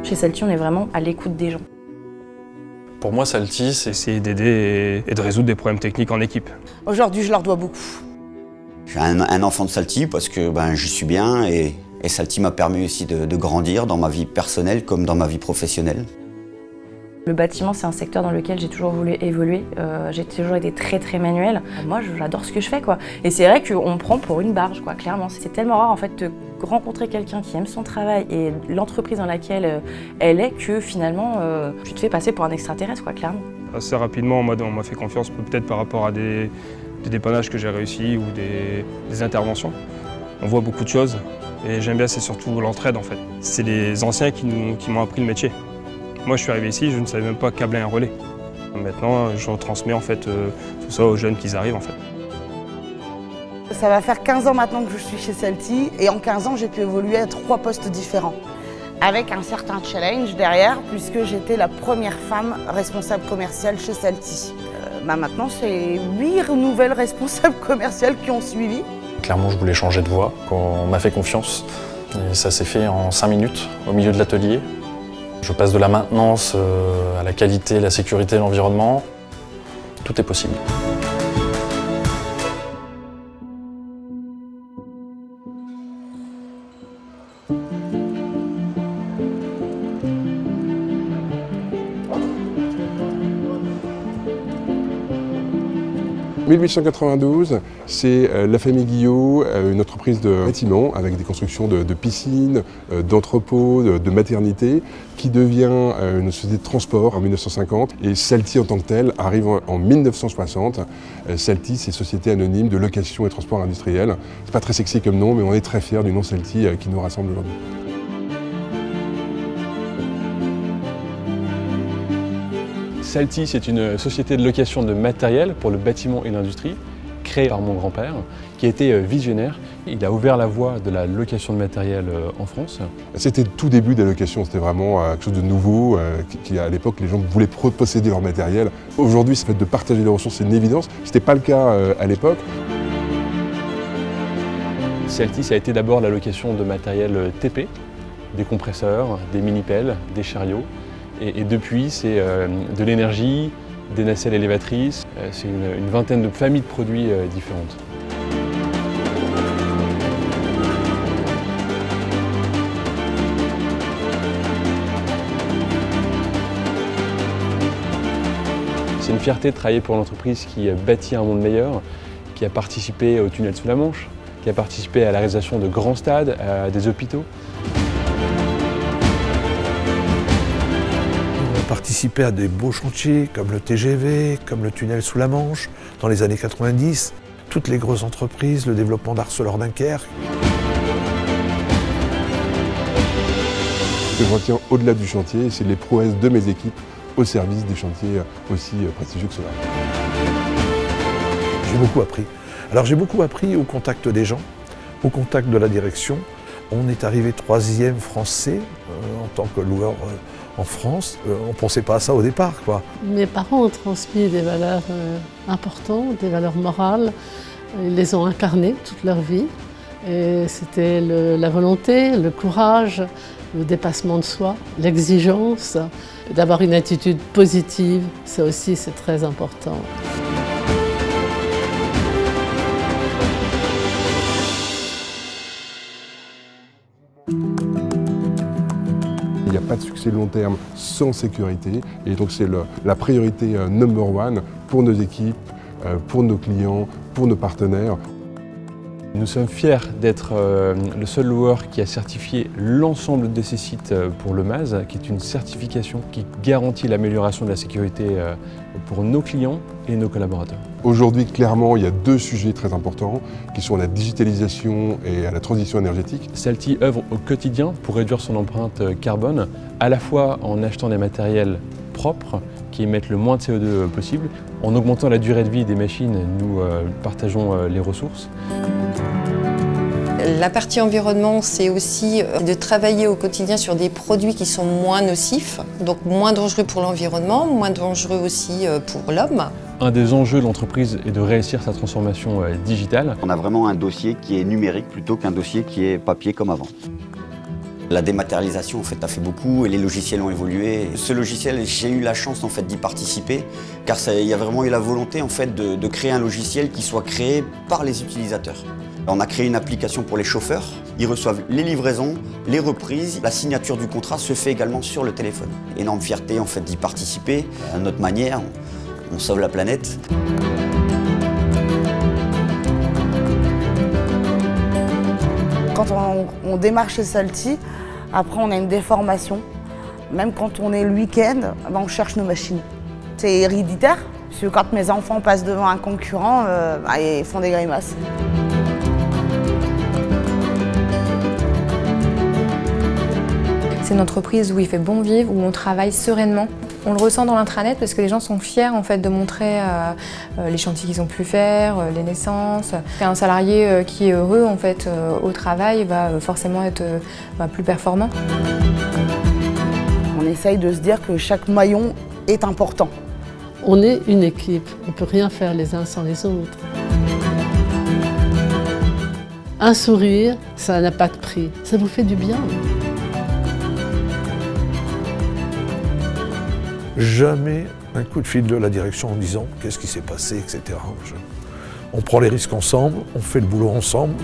Chez Salty, on est vraiment à l'écoute des gens. Pour moi, Salty, c'est essayer d'aider et de résoudre des problèmes techniques en équipe. Aujourd'hui, je leur dois beaucoup. Je suis un enfant de Salty parce que j'y suis bien et Salty m'a permis aussi de grandir dans ma vie personnelle comme dans ma vie professionnelle. Le bâtiment, c'est un secteur dans lequel j'ai toujours voulu évoluer. J'ai toujours été très manuel. Moi, j'adore ce que je fais, quoi. Et c'est vrai qu'on me prend pour une barge, quoi, clairement. C'est tellement rare, en fait, de rencontrer quelqu'un qui aime son travail et l'entreprise dans laquelle elle est que, finalement, tu te fais passer pour un extraterrestre, quoi, clairement. Assez rapidement, on m'a fait confiance, peut-être par rapport à des dépannages que j'ai réussi ou des interventions. On voit beaucoup de choses et j'aime bien, c'est surtout l'entraide, en fait. C'est les anciens qui m'ont appris le métier. Moi, je suis arrivé ici, je ne savais même pas câbler un relais. Maintenant, je retransmets en fait tout ça aux jeunes qui arrivent en fait. Ça va faire 15 ans maintenant que je suis chez Salty et en 15 ans, j'ai pu évoluer à 3 postes différents. Avec un certain challenge derrière, puisque j'étais la première femme responsable commerciale chez Salty. Maintenant, c'est 8 nouvelles responsables commerciales qui ont suivi. Clairement, je voulais changer de voie quand on m'a fait confiance. Et ça s'est fait en 5 minutes au milieu de l'atelier. Je passe de la maintenance à la qualité, la sécurité, l'environnement. Tout est possible. En 1892, c'est la famille Guillot, une entreprise de bâtiment avec des constructions de piscines, d'entrepôts, de maternités, qui devient une société de transport en 1950. Et Salty en tant que tel arrive en 1960. Salty, c'est Société anonyme de location et transport industriel. C'est pas très sexy comme nom, mais on est très fiers du nom Salty qui nous rassemble aujourd'hui. Salty, c'est une société de location de matériel pour le bâtiment et l'industrie, créée par mon grand-père, qui était visionnaire. Il a ouvert la voie de la location de matériel en France. C'était le tout début de la location, c'était vraiment quelque chose de nouveau, à l'époque les gens voulaient posséder leur matériel. Aujourd'hui, ce fait de partager les ressources, c'est une évidence. Ce n'était pas le cas à l'époque. Salty, ça a été d'abord la location de matériel TP, des compresseurs, des mini-pelles, des chariots. Et depuis, c'est de l'énergie, des nacelles élévatrices, c'est une vingtaine de familles de produits différentes. C'est une fierté de travailler pour l'entreprise qui bâtit un monde meilleur, qui a participé au tunnel sous la Manche, qui a participé à la réalisation de grands stades, à des hôpitaux. Participé à des beaux chantiers comme le TGV, comme le tunnel sous la Manche, dans les années 90, toutes les grosses entreprises, le développement d'Arcelor-Dunkerque. Ce que je retiens au-delà du chantier, c'est les prouesses de mes équipes au service des chantiers aussi prestigieux que cela. J'ai beaucoup appris. Alors j'ai beaucoup appris au contact des gens, au contact de la direction. On est arrivé 3e français en tant que loueur en France. On ne pensait pas à ça au départ, quoi. Mes parents ont transmis des valeurs importantes, des valeurs morales. Ils les ont incarnées toute leur vie. Et c'était la volonté, le courage, le dépassement de soi, l'exigence, d'avoir une attitude positive. Ça aussi, c'est très important. Il n'y a pas de succès long terme sans sécurité et donc c'est la priorité number one pour nos équipes, pour nos clients, pour nos partenaires. Nous sommes fiers d'être le seul loueur qui a certifié l'ensemble de ces sites pour le MAS, qui est une certification qui garantit l'amélioration de la sécurité pour nos clients et nos collaborateurs. Aujourd'hui, clairement, il y a 2 sujets très importants qui sont la digitalisation et la transition énergétique. Salty œuvre au quotidien pour réduire son empreinte carbone, à la fois en achetant des matériels propres qui émettent le moins de CO2 possible. En augmentant la durée de vie des machines, nous partageons les ressources. La partie environnement, c'est aussi de travailler au quotidien sur des produits qui sont moins nocifs, donc moins dangereux pour l'environnement, moins dangereux aussi pour l'homme. Un des enjeux de l'entreprise est de réussir sa transformation digitale. On a vraiment un dossier qui est numérique plutôt qu'un dossier qui est papier comme avant. La dématérialisation en fait a fait beaucoup et les logiciels ont évolué. Ce logiciel, j'ai eu la chance en fait d'y participer car il y a vraiment eu la volonté en fait de créer un logiciel qui soit créé par les utilisateurs. On a créé une application pour les chauffeurs. Ils reçoivent les livraisons, les reprises. La signature du contrat se fait également sur le téléphone. Énorme fierté en fait d'y participer. À notre manière, on sauve la planète. Quand on démarre chez Salty, après on a une déformation. Même quand on est le week-end, on cherche nos machines. C'est héréditaire, parce que quand mes enfants passent devant un concurrent, ils font des grimaces. C'est une entreprise où il fait bon vivre, où on travaille sereinement. On le ressent dans l'intranet parce que les gens sont fiers en fait, de montrer les chantiers qu'ils ont pu faire, les naissances. Un salarié qui est heureux en fait, au travail va forcément être plus performant. On essaye de se dire que chaque maillon est important. On est une équipe, on ne peut rien faire les uns sans les autres. Un sourire, ça n'a pas de prix, ça vous fait du bien. Jamais un coup de fil de la direction en disant qu'est-ce qui s'est passé, etc. On prend les risques ensemble, on fait le boulot ensemble.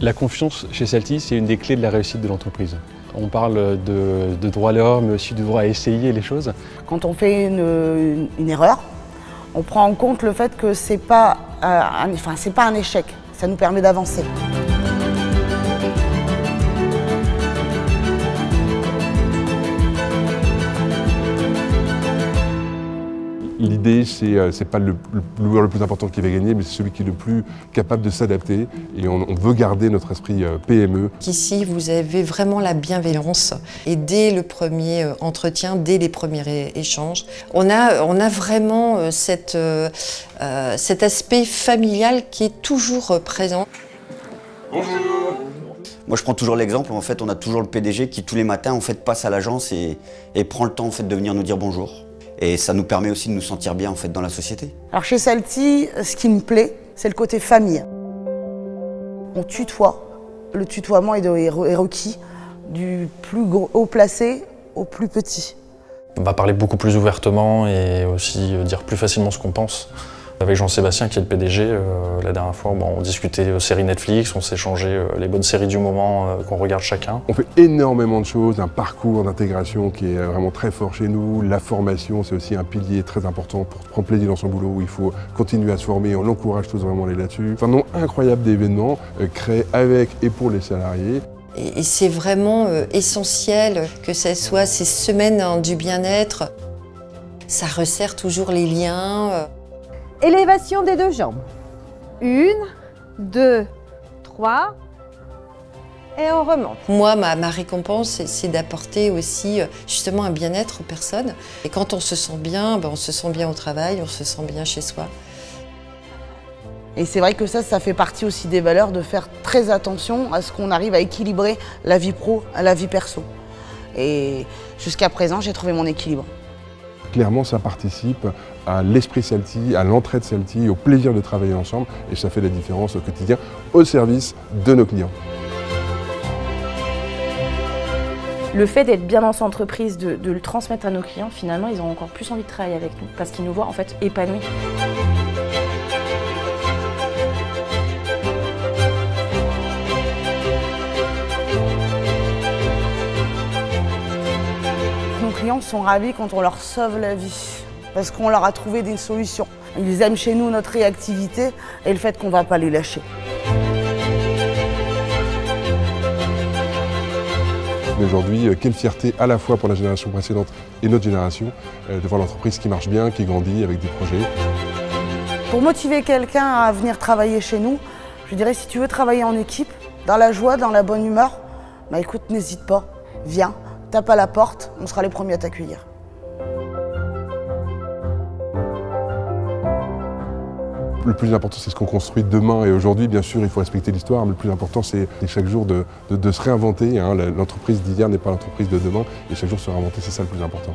La confiance chez Salty, c'est une des clés de la réussite de l'entreprise. On parle de droit à l'erreur, mais aussi de droit à essayer les choses. Quand on fait une erreur, on prend en compte le fait que c'est pas un échec, ça nous permet d'avancer. L'idée, c'est pas le joueur le plus important qui va gagner, mais c'est celui qui est le plus capable de s'adapter. Et on veut garder notre esprit PME. Ici, vous avez vraiment la bienveillance. Et dès le premier entretien, dès les premiers échanges, on a vraiment cet aspect familial qui est toujours présent. Bonjour. Moi, je prends toujours l'exemple. En fait, on a toujours le PDG qui, tous les matins, en fait, passe à l'agence et prend le temps en fait, de venir nous dire bonjour. Et ça nous permet aussi de nous sentir bien en fait, dans la société. Alors chez Salty, ce qui me plaît, c'est le côté famille. On tutoie. Le tutoiement est requis du plus haut placé au plus petit. On va parler beaucoup plus ouvertement et aussi dire plus facilement ce qu'on pense. Avec Jean-Sébastien qui est le PDG, la dernière fois on discutait séries Netflix, on s'échangeait les bonnes séries du moment qu'on regarde chacun. On fait énormément de choses, un parcours d'intégration qui est vraiment très fort chez nous. La formation, c'est aussi un pilier très important pour prendre plaisir dans son boulot où il faut continuer à se former, on encourage tous vraiment aller là-dessus. Un nombre incroyable d'événements créés avec et pour les salariés. Et c'est vraiment essentiel que ce soit ces semaines du bien-être. Ça resserre toujours les liens. Élévation des deux jambes. 1, 2, 3 et on remonte. Moi, ma récompense, c'est d'apporter aussi justement un bien-être aux personnes. Et quand on se sent bien, on se sent bien au travail, on se sent bien chez soi. Et c'est vrai que ça fait partie aussi des valeurs de faire très attention à ce qu'on arrive à équilibrer la vie pro à la vie perso. Et jusqu'à présent, j'ai trouvé mon équilibre. Clairement, ça participe à l'esprit Salty, à l'entraide Salty, au plaisir de travailler ensemble et ça fait la différence au quotidien au service de nos clients. Le fait d'être bien dans son entreprise, de le transmettre à nos clients, finalement, ils ont encore plus envie de travailler avec nous parce qu'ils nous voient en fait épanouis. Nos clients sont ravis quand on leur sauve la vie, parce qu'on leur a trouvé des solutions. Ils aiment chez nous notre réactivité et le fait qu'on ne va pas les lâcher. Aujourd'hui, quelle fierté à la fois pour la génération précédente et notre génération de voir l'entreprise qui marche bien, qui grandit avec des projets. Pour motiver quelqu'un à venir travailler chez nous, je dirais si tu veux travailler en équipe, dans la joie, dans la bonne humeur, bah écoute, n'hésite pas, viens. Tape à la porte, on sera les premiers à t'accueillir. Le plus important, c'est ce qu'on construit demain et aujourd'hui. Bien sûr, il faut respecter l'histoire, mais le plus important, c'est chaque jour de se réinventer. L'entreprise d'hier n'est pas l'entreprise de demain, et chaque jour se réinventer, c'est ça le plus important.